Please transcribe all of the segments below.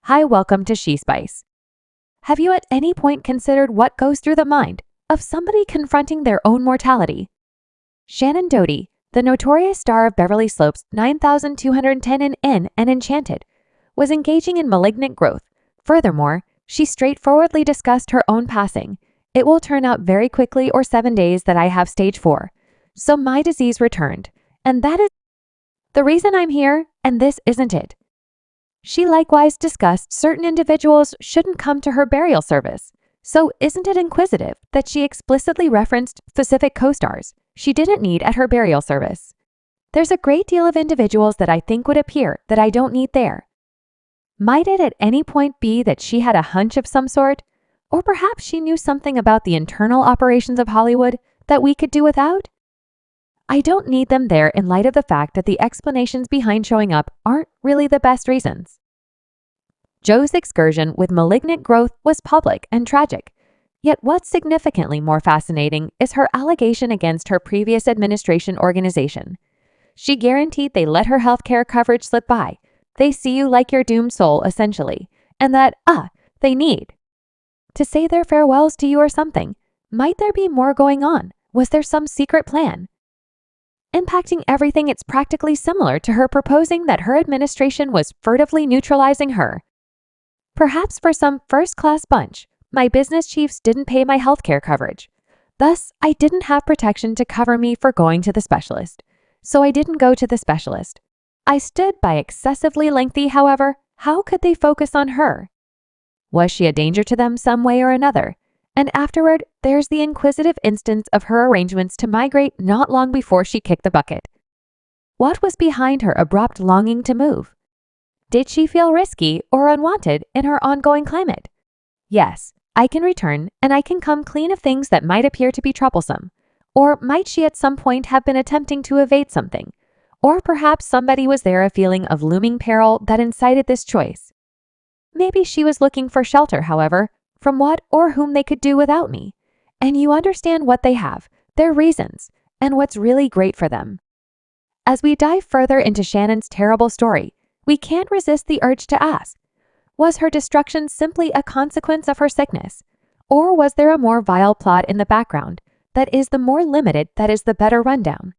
Hi, welcome to She Spice. Have you at any point considered what goes through the mind of somebody confronting their own mortality? Shannen Doherty, the notorious star of Beverly Slopes 9210 and Enchanted, was engaging in malignant growth. Furthermore, she straightforwardly discussed her own passing. It will turn out very quickly or 7 days that I have stage 4. So my disease returned. And that is the reason I'm here, and this isn't it. She likewise discussed certain individuals shouldn't come to her burial service. So isn't it inquisitive that she explicitly referenced specific co-stars she didn't need at her burial service? There's a great deal of individuals that I think would appear that I don't need there. Might it at any point be that she had a hunch of some sort? Or perhaps she knew something about the internal operations of Hollywood that we could do without? I don't need them there in light of the fact that the explanations behind showing up aren't really the best reasons. Joe's excursion with malignant growth was public and tragic. Yet what's significantly more fascinating is her allegation against her previous administration organization. She guaranteed they let her healthcare coverage slip by. They see you like your doomed soul, essentially, and that, they need to say their farewells to you or something. Might there be more going on? Was there some secret plan? Impacting everything, it's practically similar to her proposing that her administration was furtively neutralizing her. Perhaps for some first-class bunch, my business chiefs didn't pay my healthcare coverage. Thus, I didn't have protection to cover me for going to the specialist. So I didn't go to the specialist. I stood by excessively lengthy, however. How could they focus on her? Was she a danger to them some way or another? And afterward, there's the inquisitive instance of her arrangements to migrate not long before she kicked the bucket. What was behind her abrupt longing to move? Did she feel risky or unwanted in her ongoing climate? Yes, I can return and I can come clean of things that might appear to be troublesome. Or might she at some point have been attempting to evade something? Or perhaps somebody was there a feeling of looming peril that incited this choice. Maybe she was looking for shelter, however, from what or whom they could do without me. And you understand what they have, their reasons, and what's really great for them. As we dive further into Shannen's terrible story, we can't resist the urge to ask, was her destruction simply a consequence of her sickness? Or was there a more vile plot in the background that is the more limited, that is the better rundown?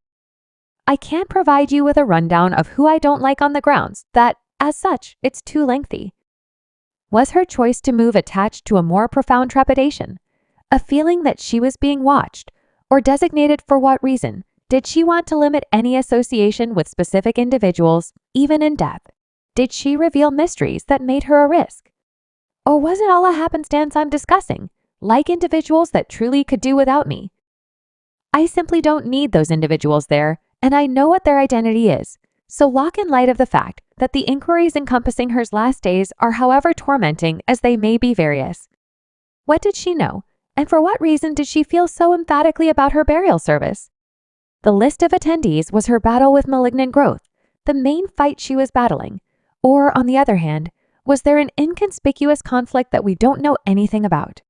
I can't provide you with a rundown of who I don't like on the grounds that, as such, it's too lengthy. Was her choice to move attached to a more profound trepidation, a feeling that she was being watched, or designated for what reason? Did she want to limit any association with specific individuals, even in death? Did she reveal mysteries that made her a risk? Or was it all a happenstance I'm discussing, like individuals that truly could do without me? I simply don't need those individuals there, and I know what their identity is. So lock in light of the fact that the inquiries encompassing her last days are however tormenting as they may be various. What did she know, and for what reason did she feel so emphatically about her burial service? The list of attendees was her battle with malignant growth, the main fight she was battling. Or, on the other hand, was there an inconspicuous conflict that we don't know anything about?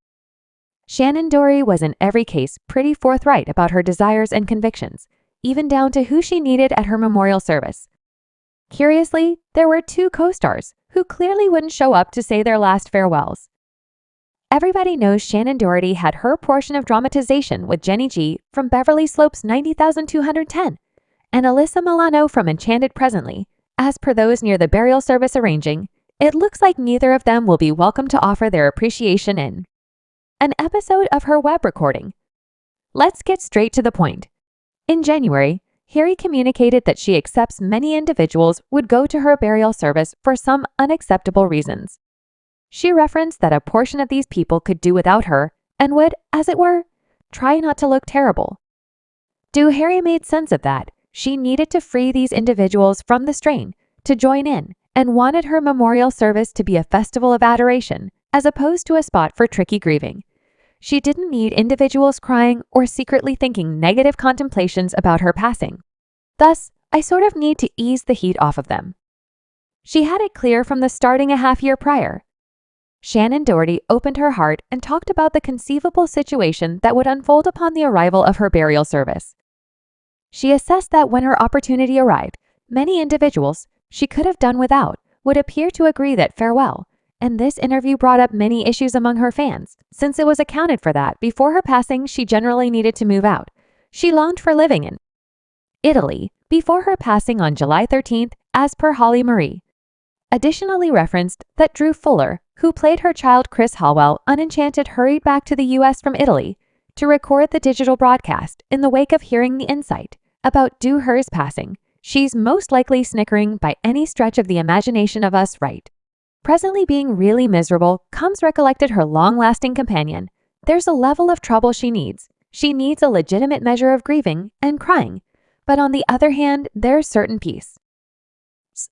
Shannen Doherty was in every case pretty forthright about her desires and convictions, even down to who she needed at her memorial service. Curiously, there were 2 co-stars who clearly wouldn't show up to say their last farewells. Everybody knows Shannen Doherty had her portion of dramatization with Jenny G from Beverly Slopes 9210 and Alyssa Milano from Enchanted presently. As per those near the burial service arranging, it looks like neither of them will be welcome to offer their appreciation in an episode of her web recording. Let's get straight to the point. In January, Harry communicated that she accepts many individuals would go to her burial service for some unacceptable reasons. She referenced that a portion of these people could do without her and would, as it were, try not to look terrible. Harry made sense of that. She needed to free these individuals from the strain, to join in, and wanted her memorial service to be a festival of adoration, as opposed to a spot for tricky grieving. She didn't need individuals crying or secretly thinking negative contemplations about her passing. Thus, I sort of need to ease the heat off of them. She had it clear from the starting a half-year prior. Shannen Doherty opened her heart and talked about the conceivable situation that would unfold upon the arrival of her burial service. She assessed that when her opportunity arrived, many individuals she could have done without would appear to agree that farewell, and this interview brought up many issues among her fans, since it was accounted for that before her passing she generally needed to move out. She longed for living in Italy before her passing on July 13th, as per Holly Marie. Additionally referenced that Drew Fuller, who played her child Chris Hallwell, unenchanted hurried back to the U.S. from Italy to record the digital broadcast in the wake of hearing the insight about Doherty's passing. She's most likely snickering by any stretch of the imagination of us, right? Presently being really miserable, Combs recollected her long-lasting companion. There's a level of trouble she needs. She needs a legitimate measure of grieving and crying. But on the other hand, there's certain peace.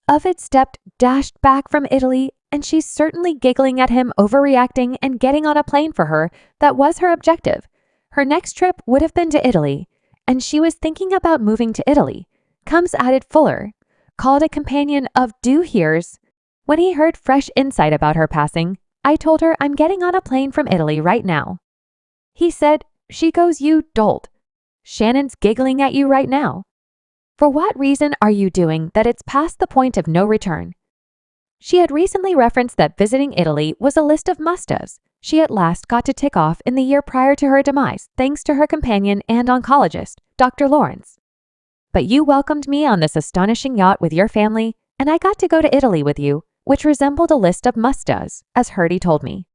Of it stepped dashed back from Italy, and she's certainly giggling at him overreacting and getting on a plane for her. That was her objective. Her next trip would have been to Italy, and she was thinking about moving to Italy. Combs added Fuller, called a companion of Doherty's. When he heard fresh insight about her passing, I told her I'm getting on a plane from Italy right now. He said, she goes, you dolt. Shannon's giggling at you right now. For what reason are you doing that it's past the point of no return? She had recently referenced that visiting Italy was a list of must-haves she at last got to tick off in the year prior to her demise, thanks to her companion and oncologist, Dr. Lawrence. But you welcomed me on this astonishing yacht with your family, and I got to go to Italy with you, which resembled a list of must-haves, as Doherty told me.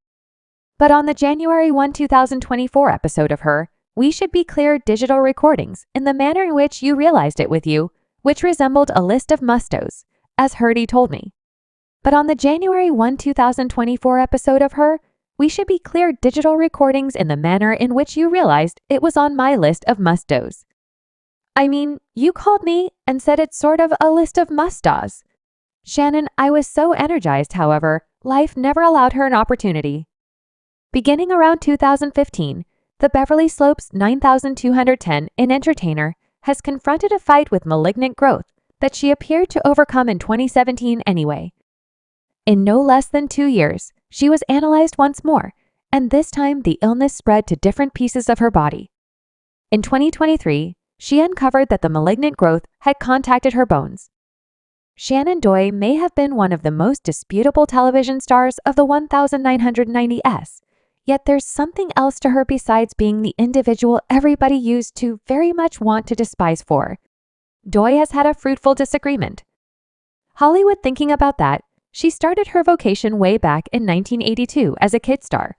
But on the January 1, 2024 episode of her, We Should Be Clear digital recordings in the manner in which you realized it with you, which resembled a list of must-haves, as Doherty told me. But on the January 1, 2024 episode of her, We Should Be Clear digital recordings in the manner in which you realized it was on my list of must-haves. I mean, you called me and said it's sort of a list of must-haves. Shannon, I was so energized, however, life never allowed her an opportunity. Beginning around 2015, the Beverly Slopes 9210 in Entertainer has confronted a fight with malignant growth that she appeared to overcome in 2017 anyway. In no less than 2 years, she was analyzed once more, and this time the illness spread to different pieces of her body. In 2023, she uncovered that the malignant growth had contacted her bones. Shannen Doherty may have been one of the most disputable television stars of the 1990s, yet there's something else to her besides being the individual everybody used to very much want to despise for. Doherty has had a fruitful disagreement. Hollywood thinking about that, she started her vocation way back in 1982 as a kid star.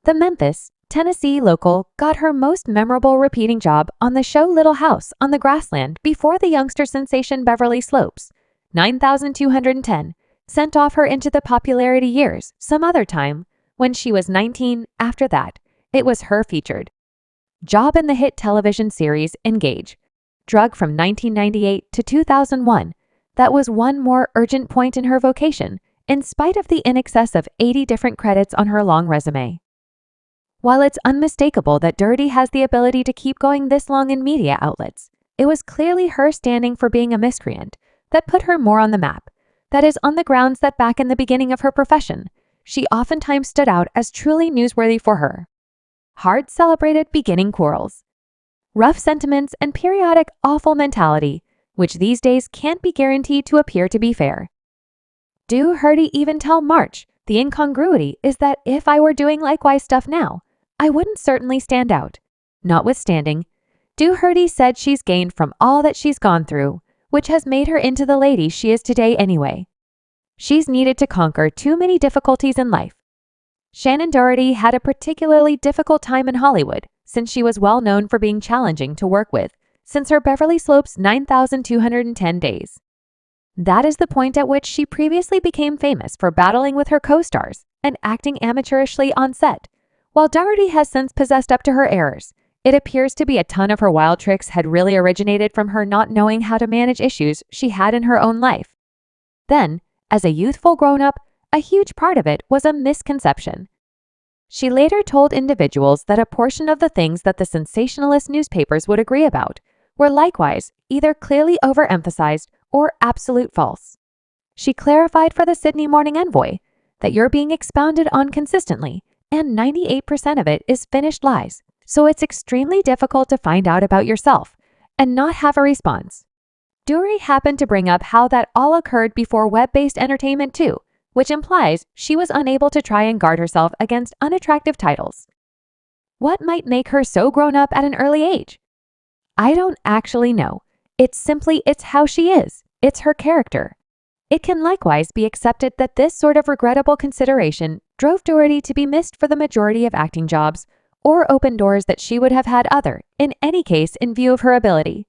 The Memphis, Tennessee local got her most memorable repeating job on the show Little House on the Grassland before the youngster sensation Beverly Slopes, 9210, sent off her into the popularity years some other time. When she was 19, after that, it was her featured job in the hit television series Engage, drug from 1998 to 2001. That was one more urgent point in her vocation, in spite of the in excess of 80 different credits on her long resume. While it's unmistakable that Doherty has the ability to keep going this long in media outlets, it was clearly her standing for being a miscreant that put her more on the map. That is on the grounds that back in the beginning of her profession, she oftentimes stood out as truly newsworthy for her hard celebrated beginning quarrels, rough sentiments, and periodic awful mentality, which these days can't be guaranteed to appear to be fair. Doherty even tell March, the incongruity is that if I were doing likewise stuff now, I wouldn't certainly stand out. Notwithstanding, Doherty said she's gained from all that she's gone through, which has made her into the lady she is today anyway. She's needed to conquer too many difficulties in life. Shannen Doherty had a particularly difficult time in Hollywood, since she was well known for being challenging to work with, since her Beverly Slopes 9210 days. That is the point at which she previously became famous for battling with her co-stars and acting amateurishly on set. While Doherty has since possessed up to her errors, it appears to be a ton of her wild tricks had really originated from her not knowing how to manage issues she had in her own life. Then, as a youthful grown-up, a huge part of it was a misconception. She later told individuals that a portion of the things that the sensationalist newspapers would agree about were likewise either clearly overemphasized or absolute false. She clarified for the Sydney Morning Envoy that you're being expounded on consistently, and 98% of it is finished lies, so it's extremely difficult to find out about yourself and not have a response. Doherty happened to bring up how that all occurred before web-based entertainment too, which implies she was unable to try and guard herself against unattractive titles. What might make her so grown up at an early age? I don't actually know. It's how she is. It's her character. It can likewise be accepted that this sort of regrettable consideration drove Doherty to be missed for the majority of acting jobs, or open doors that she would have had other, in any case in view of her ability.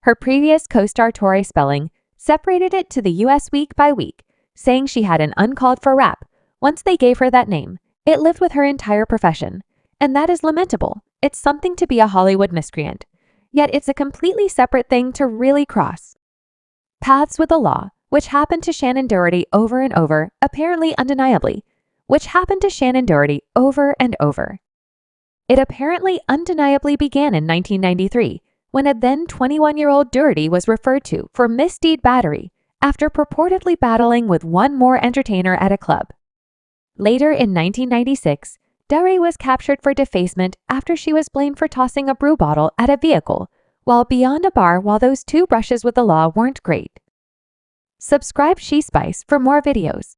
Her previous co-star Tori Spelling separated it to the US week by week, saying she had an uncalled-for rap. Once they gave her that name, it lived with her entire profession. And that is lamentable. It's something to be a Hollywood miscreant. Yet it's a completely separate thing to really cross paths with the law, which happened to Shannen Doherty over and over, apparently undeniably, which happened to Shannen Doherty over and over. It apparently undeniably began in 1993, when a then 21-year-old Doherty was referred to for misdeed battery after purportedly battling with one more entertainer at a club. Later in 1996, Doherty was captured for defacement after she was blamed for tossing a brew bottle at a vehicle while beyond a bar while those two brushes with the law weren't great. Subscribe She Spice for more videos.